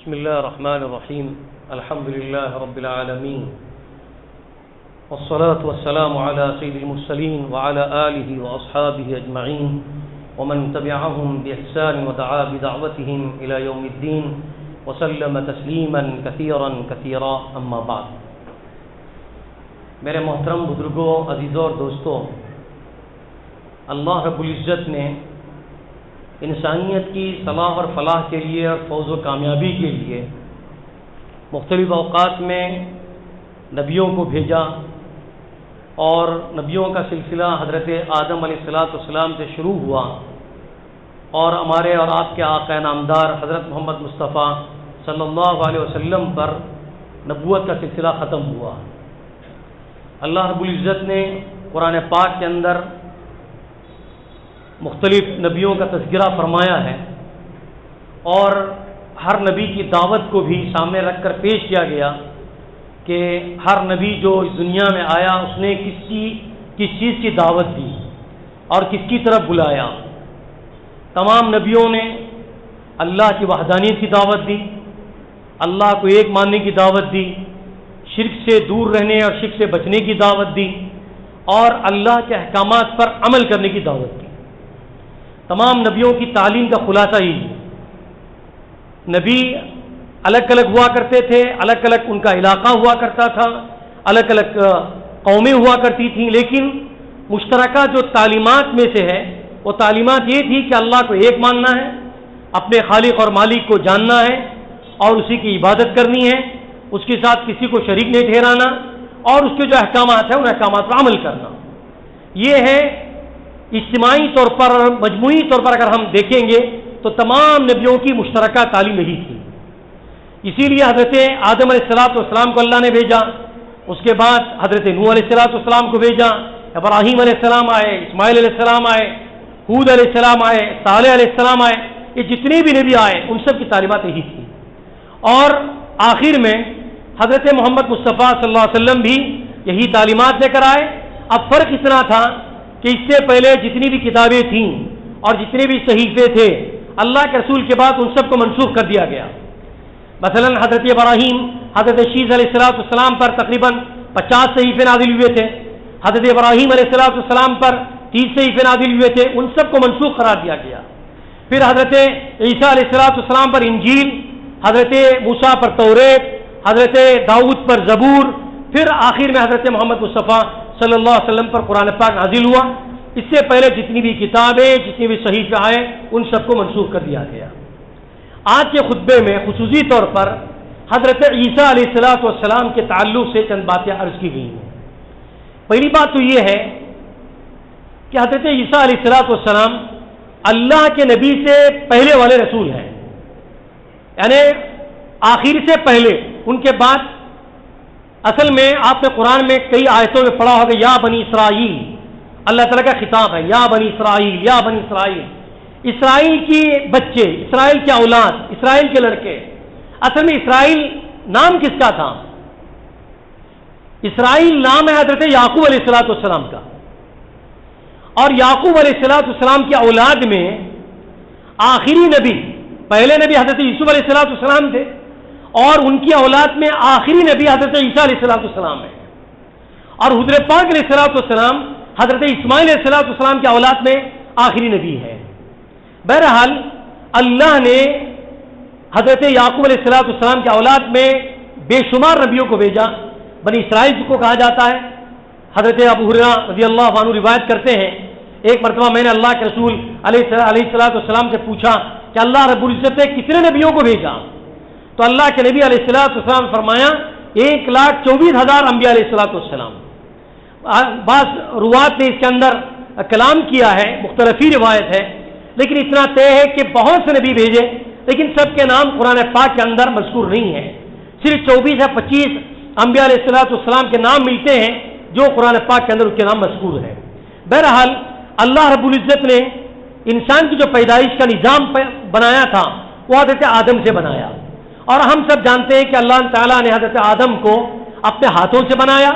بسم الله الرحمن الرحيم الحمد لله رب العالمين والصلاة والسلام على سيد المرسلين وعلى آله وأصحابه أجمعين ومن تبعهم بإحسان ودعا بدعوتهم إلى يوم الدين وسلم تسليما كثيرا كثيرا أما بعد. میرے محترم بزرگوں، عزیزوں اور دوستوں، اللہ رب العزت نے انسانیت کی صلاح اور فلاح کے لیے اور فوز و کامیابی کے لیے مختلف اوقات میں نبیوں کو بھیجا، اور نبیوں کا سلسلہ حضرت آدم علیہ السلام سے شروع ہوا اور ہمارے اور آپ کے آقا نامدار حضرت محمد مصطفیٰ صلی اللہ علیہ وسلم پر نبوت کا سلسلہ ختم ہوا. اللہ رب العزت نے قرآن پاک کے اندر مختلف نبیوں کا تذکرہ فرمایا ہے، اور ہر نبی کی دعوت کو بھی سامنے رکھ کر پیش کیا گیا کہ ہر نبی جو اس دنیا میں آیا اس نے کس چیز کی دعوت دی اور کس کی طرف بلایا. تمام نبیوں نے اللہ کی وحدانیت کی دعوت دی، اللہ کو ایک ماننے کی دعوت دی، شرک سے دور رہنے اور شرک سے بچنے کی دعوت دی، اور اللہ کے احکامات پر عمل کرنے کی دعوت دی. تمام نبیوں کی تعلیم کا خلاصہ ہی نبی الگ الگ ہوا کرتے تھے، الگ الگ ان کا علاقہ ہوا کرتا تھا، الگ الگ قومیں ہوا کرتی تھیں، لیکن مشترکہ جو تعلیمات میں سے ہے وہ تعلیمات یہ تھی کہ اللہ کو ایک ماننا ہے، اپنے خالق اور مالک کو جاننا ہے اور اسی کی عبادت کرنی ہے، اس کے ساتھ کسی کو شریک نہیں ٹھہرانا، اور اس کے جو احکامات ہیں ان احکامات پر عمل کرنا. یہ ہے اجتماعی طور پر اور مجموعی طور پر اگر ہم دیکھیں گے تو تمام نبیوں کی مشترکہ تعلیم یہی تھی. اسی لیے حضرت آدم علیہ السلام کو اللہ نے بھیجا، اس کے بعد حضرت نوح علیہ السلام کو بھیجا، ابراہیم علیہ السلام آئے، اسماعیل علیہ السلام آئے، ہود علیہ السلام آئے، صالح علیہ السلام آئے. یہ جتنے بھی نبی آئے ان سب کی تعلیمات یہی تھی. اور آخر میں حضرت محمد مصطفیٰ صلی اللہ علیہ وسلم بھی یہی تعلیمات لے کر آئے. اب فرق اتنا تھا کہ اس سے پہلے جتنی بھی کتابیں تھیں اور جتنے بھی صحیفے تھے اللہ کے رسول کے بعد ان سب کو منسوخ کر دیا گیا. مثلا حضرت ابراہیم، حضرت شیس علیہ السلام پر تقریباً 50 صحیفے نازل ہوئے تھے، حضرت ابراہیم علیہ السلام پر 30 صحیفے نازل ہوئے تھے، ان سب کو منسوخ قرار دیا گیا. پھر حضرت عیسیٰ علیہ السلام پر انجیل، حضرت موسیٰ پر توریت، حضرت داؤد پر زبور، پھر آخر میں حضرت محمد مصطفیٰ صلی اللہ علیہ وسلم پر قرآن پاک نازل ہوا. اس سے پہلے جتنی بھی کتابیں، جتنی بھی صحیفے آئے ان سب کو منسوخ کر دیا گیا. آج کے خطبے میں خصوصی طور پر حضرت عیسیٰ علیہ السلام کے تعلق سے چند باتیں عرض کی گئی ہیں. پہلی بات تو یہ ہے کہ حضرت عیسیٰ علیہ السلام اللہ کے نبی سے پہلے والے رسول ہیں، یعنی آخر سے پہلے. ان کے بعد اصل میں آپ نے قرآن میں کئی آیتوں میں پڑھا ہوگا یا بنی اسرائیل، اللہ تعالیٰ کا خطاب ہے، یا بنی اسرائیل، یا بنی اسرائیل. اسرائیل کی بچے، اسرائیل کے اولاد، اسرائیل کے لڑکے. اصل میں اسرائیل نام کس کا تھا؟ اسرائیل نام ہے حضرت یعقوب علیہ السلام کا. اور یعقوب علیہ السلام کی اولاد میں آخری نبی، پہلے نبی حضرت یوسف علیہ السلام تھے، اور ان کی اولاد میں آخری نبی حضرت عیسیٰ علیہ السلام ہے. اور حضور پاک علیہ السلام حضرت اسماعیل علیہ السلام کی اولاد میں آخری نبی ہے. بہرحال اللہ نے حضرت یعقوب علیہ السلام کی اولاد میں بے شمار نبیوں کو بھیجا. بنی اسرائیل کو کہا جاتا ہے. حضرت ابو ہریرہ رضی اللہ عنہ روایت کرتے ہیں، ایک مرتبہ میں نے اللہ کے رسول علیہ السلام سے پوچھا کہ اللہ رب العزت نے کتنے نبیوں کو بھیجا؟ تو اللہ کے نبی علیہ السلام فرمایا 1,24,000 انبیاء علیہ السلام. بعض روات نے اس کے اندر کلام کیا ہے، مختلفی روایت ہے، لیکن اتنا طے ہے کہ بہت سے نبی بھیجے، لیکن سب کے نام قرآن پاک کے اندر مذکور نہیں ہے. صرف 24 یا 25 انبیاء علیہ السلام کے نام ملتے ہیں جو قرآن پاک کے اندر ان کے نام مذکور ہے. بہرحال اللہ رب العزت نے انسان کی جو پیدائش کا نظام بنایا تھا وہ حضرت آدم سے بنایا. اور ہم سب جانتے ہیں کہ اللہ تعالیٰ نے حضرت آدم کو اپنے ہاتھوں سے بنایا،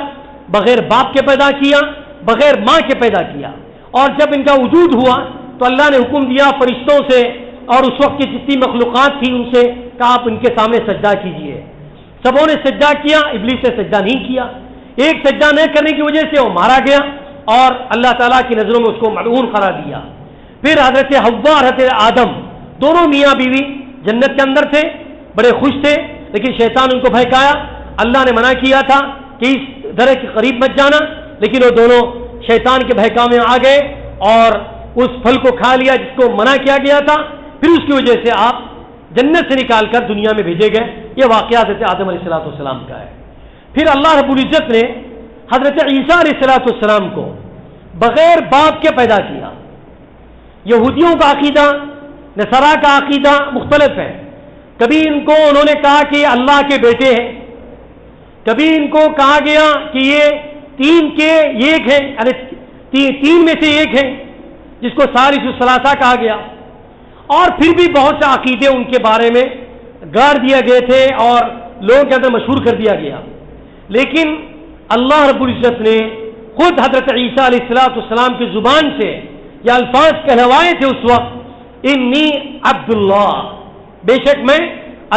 بغیر باپ کے پیدا کیا، بغیر ماں کے پیدا کیا. اور جب ان کا وجود ہوا تو اللہ نے حکم دیا فرشتوں سے اور اس وقت کی جتنی مخلوقات تھی ان سے کہا آپ ان کے سامنے سجدہ کیجئے. سبوں نے سجدہ کیا, ابلیس نے سجدہ نہیں کیا. ایک سجدہ نہ کرنے کی وجہ سے وہ مارا گیا اور اللہ تعالیٰ کی نظروں میں اس کو ملعون قرار دیا. پھر حضرت حوا اور حضرت آدم دونوں میاں بیوی جنت کے اندر تھے, بڑے خوش تھے, لیکن شیطان ان کو بہکایا. اللہ نے منع کیا تھا کہ اس درخت کے قریب مت جانا, لیکن وہ دونوں شیطان کے بہکاوے میں آ گئے اور اس پھل کو کھا لیا جس کو منع کیا گیا تھا. پھر اس کی وجہ سے آپ جنت سے نکال کر دنیا میں بھیجے گئے. یہ واقعہ حضرت آدم علیہ السلام کا ہے. پھر اللہ رب العزت نے حضرت عیسیٰ علیہ السلام کو بغیر باپ کے پیدا کیا. یہودیوں کا عقیدہ, نصارا کا عقیدہ مختلف ہے. کبھی ان کو انہوں نے کہا کہ یہ اللہ کے بیٹے ہیں, کبھی ان کو کہا گیا کہ یہ تین کے ایک ہیں, یعنی تین میں سے ایک ہیں, جس کو ثالث الثلاثہ کہا گیا. اور پھر بھی بہت سے عقیدے ان کے بارے میں گاڑ دیا گئے تھے اور لوگوں کے اندر مشہور کر دیا گیا. لیکن اللہ رب العزت نے خود حضرت عیسیٰ علیہ السلام کی زبان سے یہ الفاظ کہلوائے تھے اس وقت, انی عبداللہ, بے شک میں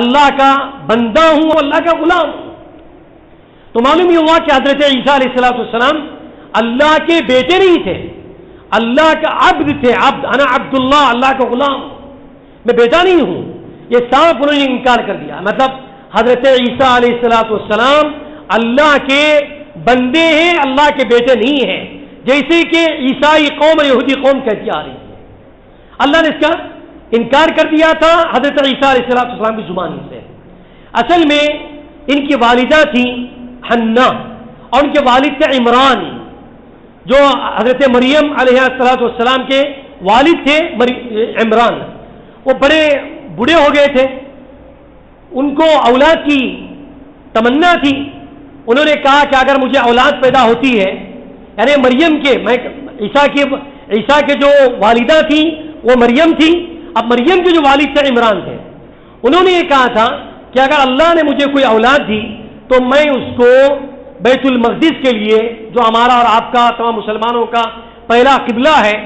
اللہ کا بندہ ہوں, اللہ کا غلام ہوں. تو معلوم یہ ہوا کہ حضرت عیسیٰ علیہ السلام اللہ کے بیٹے نہیں تھے, اللہ کا عبد تھے. عبد, انا عبداللہ, اللہ کا غلام, میں بیٹا نہیں ہوں. یہ صاف انہوں نے انکار کر دیا. مطلب حضرت عیسیٰ علیہ السلام اللہ کے بندے ہیں, اللہ کے بیٹے نہیں ہیں, جیسے کہ عیسائی قوم اور یہودی قوم کہتی آ رہی ہے. اللہ نے اس کا انکار کر دیا تھا حضرت عیسیٰ علیہ السلام کی زبان سے. اصل میں ان کی والدہ تھی حنا اور ان کے والد تھے عمران, جو حضرت مریم علیہ السلام کے والد تھے. عمران وہ بڑے بوڑھے ہو گئے تھے, ان کو اولاد کی تمنا تھی. انہوں نے کہا کہ اگر مجھے اولاد پیدا ہوتی ہے, یعنی مریم کے, میں عیسیٰ کے جو والدہ تھی وہ مریم تھی, اب مریم کے جو والد تھے عمران تھے, انہوں نے یہ کہا تھا کہ اگر اللہ نے مجھے کوئی اولاد دی تو میں اس کو بیت المقدس کے لیے, جو ہمارا اور آپ کا تمام مسلمانوں کا پہلا قبلہ ہے,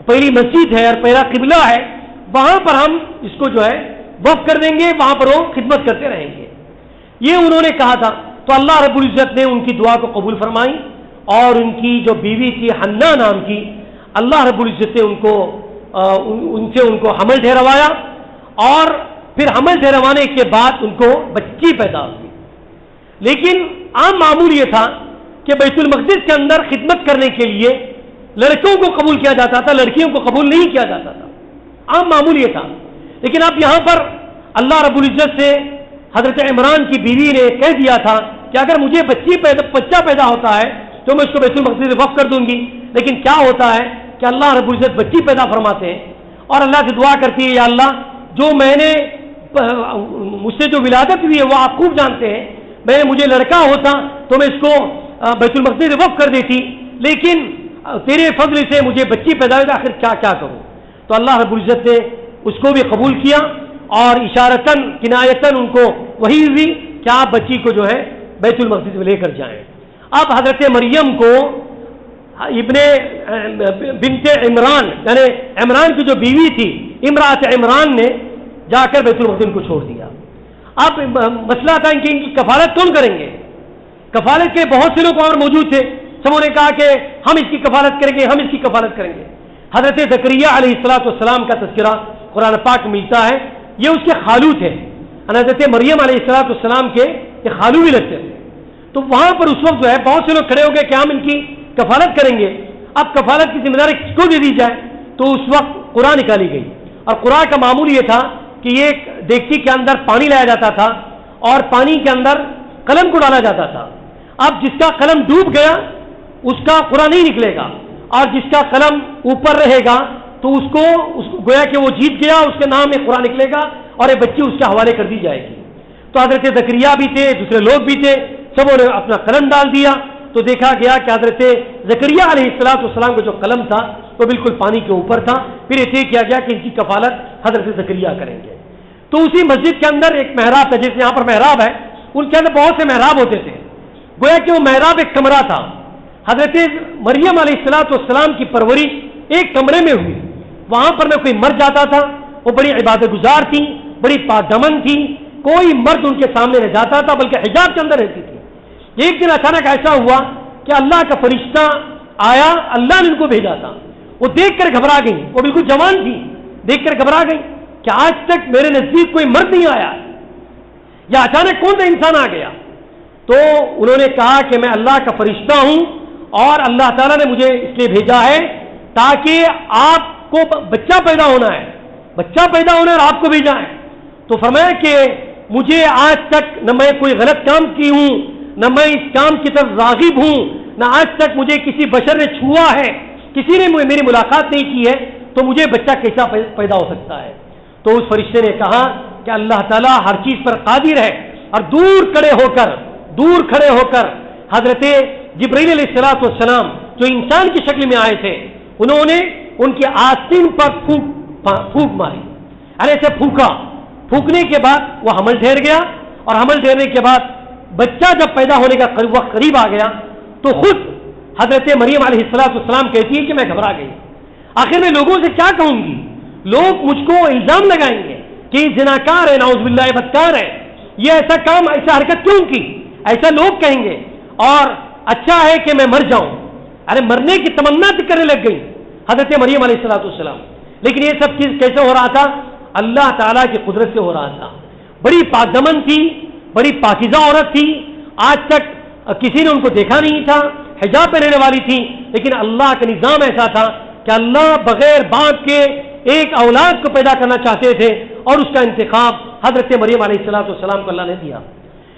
پہلی مسجد ہے اور پہلا قبلہ ہے, وہاں پر ہم اس کو جو ہے وقف کر دیں گے, وہاں پر وہ خدمت کرتے رہیں گے. یہ انہوں نے کہا تھا. تو اللہ رب العزت نے ان کی دعا کو قبول فرمائی اور ان کی جو بیوی تھی حنا نام کی, اللہ رب العزت نے ان سے حمل ٹھہروایا اور پھر حمل ٹھہروانے کے بعد ان کو بچی پیدا ہوئی. لیکن عام معمول یہ تھا کہ بیت المقدس کے اندر خدمت کرنے کے لیے لڑکوں کو قبول کیا جاتا تھا, لڑکیوں کو قبول نہیں کیا جاتا تھا. عام معمول یہ تھا. لیکن اب یہاں پر اللہ رب العزت سے حضرت عمران کی بیوی نے کہہ دیا تھا کہ اگر مجھے بچہ پیدا ہوتا ہے تو میں اس کو بیت المقدس وقف کر دوں گی. لیکن کیا ہوتا ہے کہ اللہ رب العزت بچی پیدا فرماتے ہیں اور اللہ سے دعا کرتی ہے, یا اللہ جو میں نے مجھ سے جو ولادت ہوئی ہے وہ آپ خوب جانتے ہیں, مجھے لڑکا ہوتا تو میں اس کو بیت المقدس وقف کر دیتی, لیکن تیرے فضل سے مجھے بچی پیدا ہوئی, آخر کیا کروں. تو اللہ رب العزت نے اس کو بھی قبول کیا اور اشارتاً کنایتاً ان کو وحی ہوئی کہ آپ بچی کو جو ہے بیت المقدس میں لے کر جائیں. اب حضرت مریم کو بنت عمران, یعنی عمران کی جو بیوی تھی امرات عمران نے جا کر بیت المقدس کو چھوڑ دیا. اب مسئلہ تھا کہ ان کی کفالت کون کریں گے. کفالت کے بہت سے لوگ اور موجود تھے, سبوں نے کہا کہ ہم اس کی کفالت کریں گے, ہم اس کی کفالت کریں گے. حضرت زکریا علیہ السلام کا تذکرہ قرآن پاک ملتا ہے. یہ اس کے خالو تھے, حضرت مریم علیہ السلام کے یہ خالو بھی لگتے تھے. تو وہاں پر اس وقت جو ہے بہت سے لوگ کھڑے ہو گئے کہ ہم ان کی کفالت کریں گے. اب کفالت کی ذمہ داری کس کو دے دی جائے, تو اس وقت قرآن نکالی گئی اور قرآن کا معمول یہ تھا کہ یہ ایک دیگچی کے اندر پانی لایا جاتا تھا اور پانی کے اندر قلم کو ڈالا جاتا تھا. اب جس کا قلم ڈوب گیا اس کا قرآن نہیں نکلے گا, اور جس کا قلم اوپر رہے گا تو اس کو گویا کہ وہ جیت گیا, اس کے نام میں قرآن نکلے گا اور یہ بچی اس کے حوالے کر دی جائے گی. تو حضرت زکریا بھی تھے, دوسرے لوگ بھی تھے, سبوں نے اپنا قلم ڈال دیا. تو دیکھا گیا کہ حضرت زکریا علیہ السلام کا جو قلم تھا وہ بالکل پانی کے اوپر تھا. پھر یہ طے کیا گیا کہ ان کی کفالت حضرت زکریا کریں گے. تو اسی مسجد کے اندر ایک محراب تھا, جیسے یہاں پر محراب ہے, ان کے اندر بہت سے محراب ہوتے تھے. گویا کہ وہ محراب ایک کمرہ تھا. حضرت مریم علیہ السلام کی پرورش ایک کمرے میں ہوئی. وہاں پر میں کوئی مر جاتا تھا, وہ بڑی عبادت گزار تھی, بڑی پاکدامن تھی، کوئی مرد ان کے سامنے نہ جاتا تھا بلکہ حجاب کے اندر رہتی تھی۔ ایک دن اچانک ایسا ہوا کہ اللہ کا فرشتہ آیا، اللہ نے ان کو بھیجا تھا۔ وہ دیکھ کر گھبرا گئی، وہ بالکل جوان تھی، دیکھ کر گھبرا گئی کہ آج تک میرے نزدیک کوئی مرد نہیں آیا، یا اچانک کون سا انسان آ گیا؟ تو انہوں نے کہا کہ میں اللہ کا فرشتہ ہوں اور اللہ تعالیٰ نے مجھے اس لیے بھیجا ہے تاکہ آپ کو بچہ پیدا ہونا ہے، بچہ پیدا ہونا ہے اور آپ کو بھیجا ہے۔ تو فرمایا کہ مجھے آج تک نہ میں کوئی غلط کام کی ہوں، نہ میں اس کام کی طرف راغب ہوں، نہ آج تک مجھے کسی بشر نے چھوا ہے، کسی نے میری ملاقات نہیں کی ہے، تو مجھے بچہ کیسا پیدا ہو سکتا ہے؟ تو اس فرشتے نے کہا کہ اللہ تعالیٰ ہر چیز پر قادر ہے، اور دور کھڑے ہو کر حضرت جبرائیل علیہ الصلوۃ والسلام جو انسان کی شکل میں آئے تھے، انہوں نے ان کی آستین پر پھونک ماری، ایسے پھونکنے کے بعد وہ حمل ٹھہر گیا، اور حمل ٹھہرنے کے بعد بچہ جب پیدا ہونے کا وقت قریب آ گیا تو خود حضرت مریم علیہ السلام کہتی ہے کہ میں گھبرا گئی، آخر میں لوگوں سے کیا کہوں گی؟ لوگ مجھ کو الزام لگائیں گے کہ یہ زناکار ہے، نعوذ باللہ بدکار ہے، یہ ایسا کام ایسا حرکت کیوں کی، ایسا لوگ کہیں گے، اور اچھا ہے کہ میں مر جاؤں۔ ارے مرنے کی تمنا کرنے لگ گئی حضرت مریم علیہ السلام۔ لیکن یہ سب چیز کیسے ہو رہا تھا؟ اللہ تعالیٰ کی قدرت سے ہو رہا تھا۔ بڑی پاکدامن تھی، بڑی پاکیزہ عورت تھی، آج تک کسی نے ان کو دیکھا نہیں تھا، حجاب پہ رہنے والی تھی، لیکن اللہ کا نظام ایسا تھا کہ اللہ بغیر باپ کے ایک اولاد کو پیدا کرنا چاہتے تھے، اور اس کا انتخاب حضرت مریم علیہ السلام کو اللہ نے دیا۔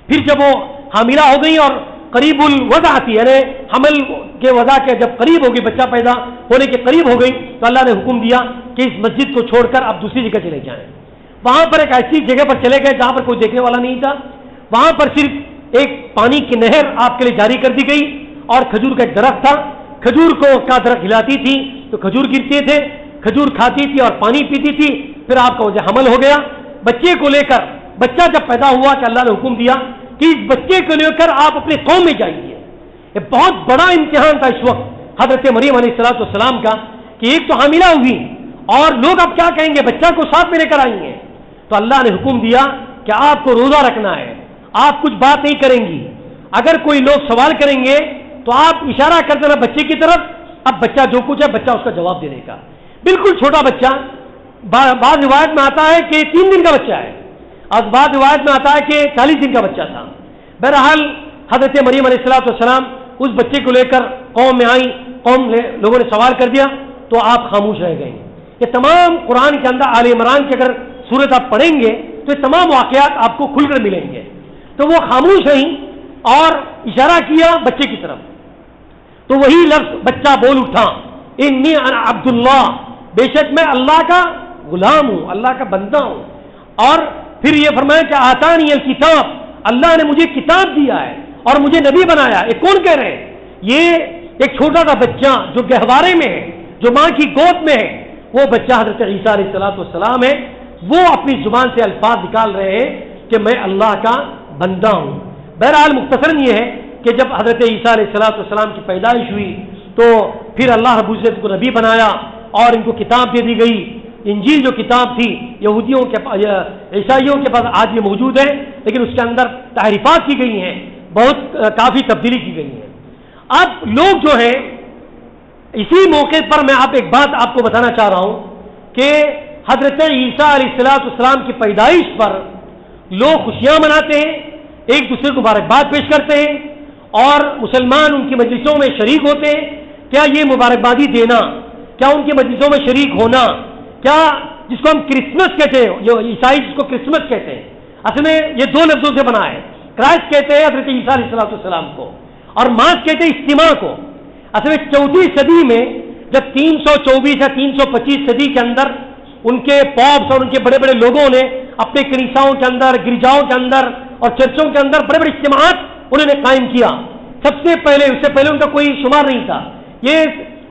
پھر جب وہ حاملہ ہو گئی اور قریب الوضع تھی، یعنی حمل کے وضع کے جب قریب ہوگی، بچہ پیدا ہونے کے قریب ہو گئی، تو اللہ نے حکم دیا کہ اس مسجد کو چھوڑ کر آپ دوسری جگہ چلے جائیں۔ وہاں پر ایک ایسی جگہ پر چلے گئے جہاں پر کوئی دیکھنے والا نہیں تھا، وہاں پر صرف ایک پانی کی نہر آپ کے لیے جاری کر دی گئی، اور کھجور کا ایک درخت تھا، کھجور کو کا درخت ہلاتی تھی تو کھجور گرتے تھے، کھجور کھاتی تھی اور پانی پیتی تھی۔ پھر آپ کا وجہ حمل ہو گیا، بچے کو لے کر، بچہ جب پیدا ہوا کہ اللہ نے حکم دیا کہ اس بچے کو لے کر آپ اپنے قوم میں جائیے۔ یہ بہت بڑا امتحان تھا اس وقت حضرت مریم علیہ السلام کا، کہ ایک تو حاملہ ہوئی اور لوگ اب کیا کہیں گے، بچہ کو ساتھ میں لے کر آئیں گے۔ تو اللہ نے حکم دیا کہ آپ کو روزہ رکھنا ہے، آپ کچھ بات نہیں کریں گی، اگر کوئی لوگ سوال کریں گے تو آپ اشارہ کر دینا بچے کی طرف، اب بچہ جو کچھ ہے بچہ اس کا جواب دے گا، بالکل چھوٹا بچہ۔ بعض روایت میں آتا ہے کہ 3 دن کا بچہ ہے، اور بعض روایت میں آتا ہے کہ 40 دن کا بچہ تھا۔ بہرحال حضرت مریم علیہ السلام اس بچے کو لے کر قوم میں آئی، لوگوں نے سوال کر دیا تو آپ خاموش رہ گئے۔ یہ تمام قرآن کے اندر آل عمران کی اگر سورت آپ پڑھیں گے تو یہ تمام واقعات آپ کو کھل کر ملیں گے۔ تو وہ خاموش رہیں اور اشارہ کیا بچے کی طرف، تو وہی لفظ بچہ بول اٹھا، انی انا عبداللہ، بے شک میں اللہ کا غلام ہوں، اللہ کا بندہ ہوں۔ اور پھر یہ فرمایا کہ آتانی الکتاب، اللہ نے مجھے کتاب دیا ہے اور مجھے نبی بنایا۔ یہ کون کہہ رہے ہیں؟ یہ ایک چھوٹا سا بچہ جو گہوارے میں ہے، جو ماں کی گود میں ہے، وہ بچہ حضرت عیسیٰ علیہ السلام ہے۔ وہ اپنی زبان سے الفاظ نکال رہے ہیں کہ میں اللہ کا بندہ ہوں۔ بہرحال مختصراً یہ ہے کہ جب حضرت عیسیٰ علیہ السلام کی پیدائش ہوئی تو پھر اللہ رب العزت کو نبی بنایا اور ان کو کتاب دے دی گئی۔ انجیل جو کتاب تھی یہودیوں کے عیسائیوں کے پاس آج بھی موجود ہے، لیکن اس کے اندر تحریفات کی گئی ہیں، بہت کافی تبدیلی کی گئی ہے۔ اب لوگ جو ہیں، اسی موقع پر میں ایک بات آپ کو بتانا چاہ رہا ہوں کہ حضرت عیسیٰ علیہ السلام کی پیدائش پر لوگ خوشیاں مناتے ہیں، ایک دوسرے کو مبارکباد پیش کرتے ہیں، اور مسلمان ان کی مجلسوں میں شریک ہوتے ہیں۔ کیا یہ مبارکبادی دینا، کیا ان کی مجلسوں میں شریک ہونا، کیا جس کو ہم کرسمس کہتے ہیں، جو عیسائی جس کو کرسمس کہتے ہیں، اصل میں یہ 2 لفظوں سے بنا ہے۔ کرائسٹ کہتے ہیں حضرت عیسیٰ علیہ السلام کو، اور ماس کہتے ہیں اجتماع کو۔ اصل میں 14ویں صدی میں جب 324 یا 325 صدی کے اندر ان کے پاپس اور ان کے بڑے بڑے لوگوں نے اپنے کنیساؤں کے اندر، گرجاؤں کے اندر اور چرچوں کے اندر بڑے بڑے اجتماعات انہوں نے قائم کیا۔ سب سے پہلے، اس سے پہلے ان کا کوئی شمار نہیں تھا۔ یہ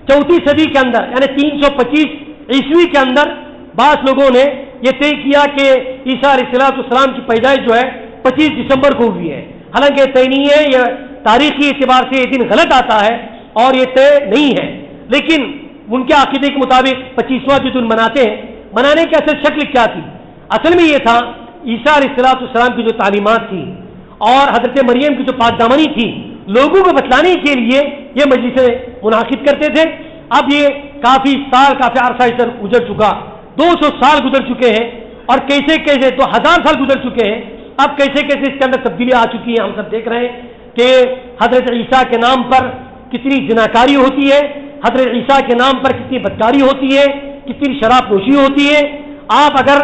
4ویں صدی کے اندر یعنی 325 عیسوی کے اندر بعض لوگوں نے یہ طے کیا کہ عیسیٰ علیہ السلام کی پیدائش جو ہے 25 دسمبر کو ہوئی ہے۔ حالانکہ یہ طے نہیں ہے، یہ تاریخی اعتبار سے یہ دن غلط آتا ہے اور یہ طے نہیں ہے، لیکن ان کے عقیدے کے مطابق 25واں جو دن مناتے ہیں، منانے کی اصل شکل کیا تھی؟ اصل میں یہ تھا عیسیٰ علیہ السلام کی جو تعلیمات تھی اور حضرت مریم کی جو پاک دامنی تھی لوگوں کو بتلانے کے لیے یہ مجلسیں منعقد کرتے تھے. اب یہ کافی عرصہ اس طرح گزر چکا, 200 سال گزر چکے ہیں اور کیسے کیسے 2000 سال گزر چکے ہیں. اب کیسے کیسے اس کے اندر تبدیلی آ چکی ہے. ہم سب دیکھ رہے ہیں کہ حضرت عیسیٰ کے نام پر کتنی زناکاری ہوتی ہے, حضرت عیسیٰ کے نام پر کتنی بدکاری ہوتی ہے, کتنی شراب نوشی ہوتی ہے. آپ اگر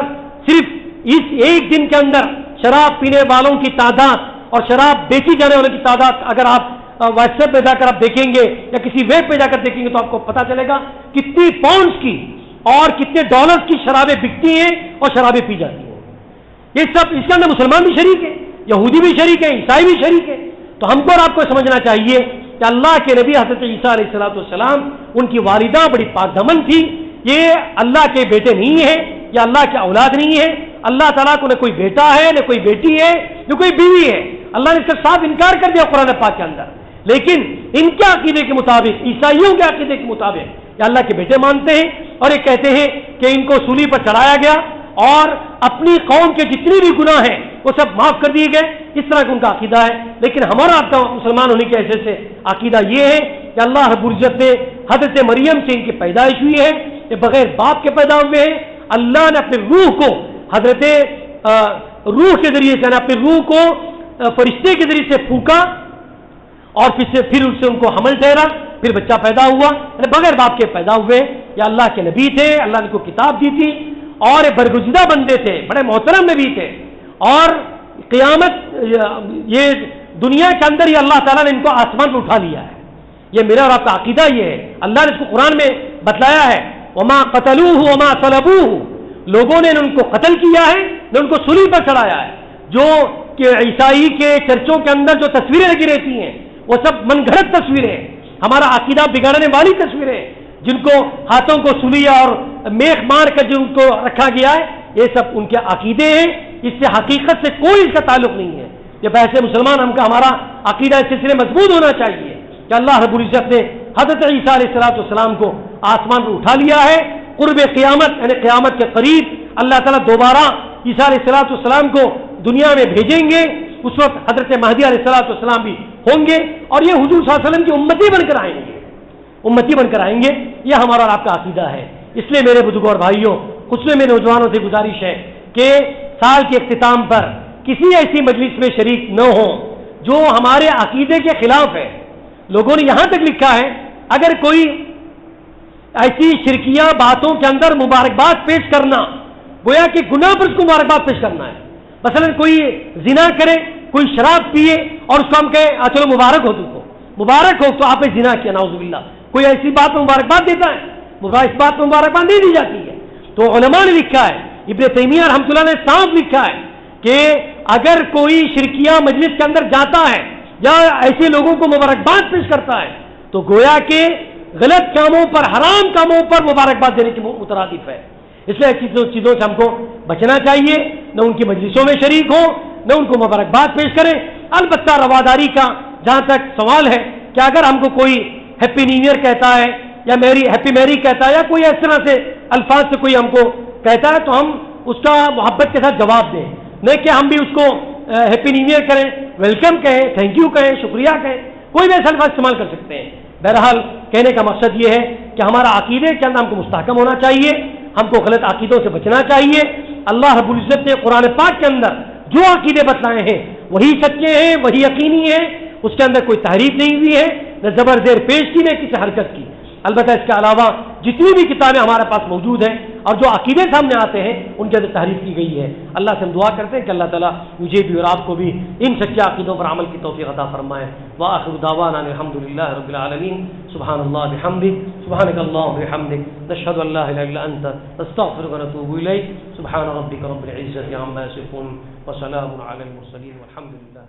صرف اس ایک دن کے اندر شراب پینے والوں کی تعداد اور شراب بیچی جانے والوں کی تعداد اگر آپ واٹس ایپ پہ جا کر آپ دیکھیں گے یا کسی ویب پہ جا کر دیکھیں گے تو آپ کو پتا چلے گا کتنی پاؤنڈز کی اور کتنے ڈالرز کی شرابیں بکتی ہیں اور شرابیں پی جاتی ہیں. یہ سب اس کے اندر مسلمان بھی شریک ہیں, یہودی بھی شریک ہیں, عیسائی بھی شریک ہیں. تو ہم کو اور آپ کو سمجھنا چاہیے کہ اللہ کے نبی حضرت عیسیٰ علیہ السلام ان کی والدہ بڑی پاک دمن تھی. یہ اللہ کے بیٹے نہیں ہیں, یہ اللہ کے اولاد نہیں ہے. اللہ تعالیٰ کو نہ کوئی بیٹا ہے, نہ کوئی بیٹی ہے, نہ کوئی بیوی ہے. اللہ نے اس کا صاف انکار کر دیا قرآن پاک کے اندر. لیکن ان کے عقیدے کے مطابق, عیسائیوں کے عقیدے کے مطابق یہ اللہ کے بیٹے مانتے ہیں اور یہ کہتے ہیں کہ ان کو سولی پر چڑھایا گیا اور اپنی قوم کے جتنے بھی گناہ ہیں وہ سب معاف کر دیے گئے. اس طرح کا ان کا عقیدہ ہے. لیکن ہمارا آپ کا مسلمان ہونے کے حیثیت سے عقیدہ یہ ہے کہ اللہ رب العزت نے حضرت مریم سے ان کی پیدائش ہوئی ہے, یہ بغیر باپ کے پیدا ہوئے ہیں. اللہ نے اپنے روح کو حضرت روح کے ذریعے سے اپنے روح کو فرشتے کے ذریعے سے پھونکا اور پھر اس سے ان کو حمل ٹھہرا, پھر بچہ پیدا ہوا. بغیر باپ کے پیدا ہوئے. یہ اللہ کے نبی تھے, اللہ نے کو کتاب دی تھی اور یہ برگزیدہ بندے تھے, بڑے محترم نبی تھے. اور قیامت یہ دنیا کے اندر یہ اللہ تعالیٰ نے ان کو آسمان پہ اٹھا لیا ہے. یہ میرا اور آپ کا عقیدہ یہ ہے. اللہ نے اس کو قرآن میں بتلایا ہے وما قتلوہ وما صلبوہ, لوگوں نے ان کو قتل کیا ہے نہ ان کو صلیب پر چڑھایا ہے. جو کہ عیسائی کے چرچوں کے اندر جو تصویریں لگی رہتی ہیں وہ سب من گھڑت تصویریں, ہمارا عقیدہ بگاڑنے والی تصویریں, جن کو ہاتھوں کو سلیا اور میخ مار کر جن کو رکھا گیا ہے, یہ سب ان کے عقیدے ہیں. اس سے حقیقت سے کوئی اس کا تعلق نہیں ہے. جب ایسے مسلمان ہمارا عقیدہ اس سلسلے مضبوط ہونا چاہیے کہ اللہ رب العزت نے حضرت عیسیٰ علیہ السلام کو آسمان پر اٹھا لیا ہے. قرب قیامت یعنی قیامت کے قریب اللہ تعالیٰ دوبارہ عیسیٰ علیہ السلام کو دنیا میں بھیجیں گے. اس وقت حضرت مہدی علیہ السلام بھی ہوں گے اور یہ حضور صلی اللہ علیہ وسلم کی امتی بن کر آئیں گے, امتی بن کر آئیں گے. یہ ہمارا اور آپ کا عقیدہ ہے. اس لیے میرے بزرگوں اور بھائیوں, خصوصاً میں نوجوانوں سے گزارش ہے کہ سال کے اختتام پر کسی ایسی مجلس میں شریک نہ ہوں جو ہمارے عقیدے کے خلاف ہے. لوگوں نے یہاں تک لکھا ہے اگر کوئی ایسی شرکیہ باتوں کے اندر مبارکباد پیش کرنا گویا کہ گناہ پر اس کو مبارکباد پیش کرنا ہے. مثلا کوئی زنا کرے, کوئی شراب پیے اور اس کو ہم کہیں چلو مبارک ہو, تم کو مبارک ہو, تو آپ نے زنا کیا نعوذ باللہ. کوئی ایسی بات میں مبارکباد دیتا ہے؟ اس بات میں مبارکباد نہیں دی جاتی ہے. تو علماء نے لکھا ہے, ابن تیمیہ رحمۃ اللہ نے صاف لکھا ہے کہ اگر کوئی شرکیہ مجلس کے اندر جاتا ہے یا ایسے لوگوں کو مبارکباد پیش کرتا ہے تو گویا کہ غلط کاموں پر, حرام کاموں پر مبارکباد دینے کے مترادف ہے. اس لیے ایسی چیزوں سے ہم کو بچنا چاہیے, نہ ان کی مجلسوں میں شریک ہوں, نہ ان کو مبارکباد پیش کریں. البتہ رواداری کا جہاں تک سوال ہے کہ اگر ہم کو کوئی ہیپی نیو ایئر کہتا ہے یا ہیپی میری کہتا ہے یا کوئی اس طرح سے الفاظ سے کوئی ہم کو کہتا ہے تو ہم اس کا محبت کے ساتھ جواب دیں, نہ کہ ہم بھی اس کو ہیپی نیو ایئر کریں, ویلکم کہیں, تھینک یو کہیں, شکریہ کہیں, کوئی بھی ایسا الفاظ استعمال کر سکتے ہیں. بہرحال کہنے کا مقصد یہ ہے کہ ہمارا عقیدے کے اندر ہم کو مستحکم ہونا چاہیے, ہم کو غلط عقیدوں سے بچنا چاہیے. اللہ رب العزت نے قرآن پاک کے اندر جو عقیدے بتلائے ہیں وہی سچے ہیں, وہی یقینی ہیں, اس کے اندر کوئی تحریف نہیں ہوئی ہے, نہ زبر زیر پیش کی, نہ کسی حرکت کی. البتہ اس کے علاوہ جتنی بھی کتابیں ہمارے پاس موجود ہیں اور جو عقیدے سامنے آتے ہیں ان کے اندر تحریف کی گئی ہے. اللہ سے ہم دعا کرتے ہیں کہ اللہ تعالیٰ مجھے بھی اور آپ کو بھی ان سچے عقیدوں پر عمل کی توفیق عطا فرمائے. وآخر دعوانا الحمدللہ رب العالمین. سبحان اللہ بحمدک, سبحانک اللہم بحمدک, نشہد ان لا الہ الا انت, نستغفرک ونتوب الیک. سبحان ربک رب العزة عما یصفون وسلام علی المرسلین والحمد للہ.